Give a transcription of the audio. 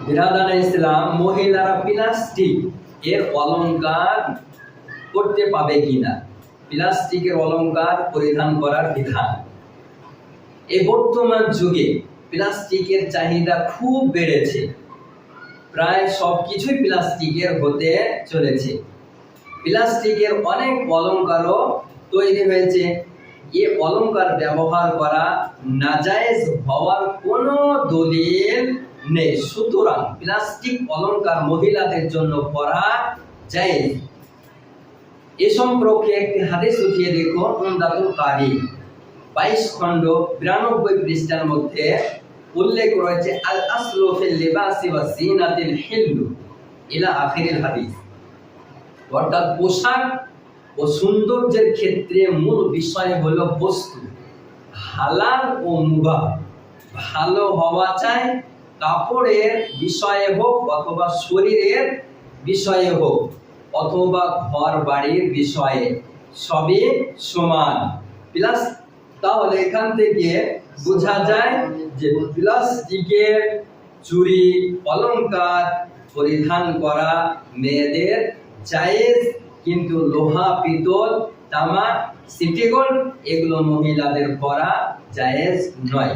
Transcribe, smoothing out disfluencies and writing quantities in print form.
বিরাদান ইসলাম, মহিলারা প্লাস্টিক এর অলংকার করতে পাবে কিনা, প্লাস্টিকের অলংকার পরিধান করার বিধান। এই বর্তমান যুগে প্লাস্টিকের চাহিদা খুব বেড়েছে, প্রায় সবকিছুই প্লাস্টিকের হতে চলেছে। প্লাস্টিকের অনেক অলংকারও তৈরি হয়েছে। এই অলংকার ব্যবহার করা নাজায়েজ হওয়ার কোনো দলিল নেই। সুতরাং প্লাস্টিক অলংকার মহিলাদের জন্য পরা জায়েজ। এ সম্পর্কে একটি হাদিস উঠিয়ে দেখো, উমদাতুল কারি 22 খণ্ড 92 পৃষ্ঠার মধ্যে উল্লেখ রয়েছে, আল আসলু ফিল লিবাসি ওয়া জিনাতিল হিল্লু ইলা আখিরিল হাদিস। অর্থাৎ পোশাক ও সৌন্দর্যের ক্ষেত্রে মূল বিষয় হলো বস্তু হালাল ও মুবাহ। ভালো হওয়া চাই, কাপড়ের বিষয়ে হোক অথবা শরীরের বিষয়ে হোক অথবা ঘর বাড়ির বিষয়ে, সবই সমান। প্লাস তাহলে এখান থেকে বোঝা যায় যে প্লাস্টিকের চুড়ি অলংকার পরিধান করা মেয়েদের জায়েজ, কিন্তু লোহা, পিতল, তামা, সিটি গোল্ড এগুলো মহিলাদের পরা জায়েজ নয়।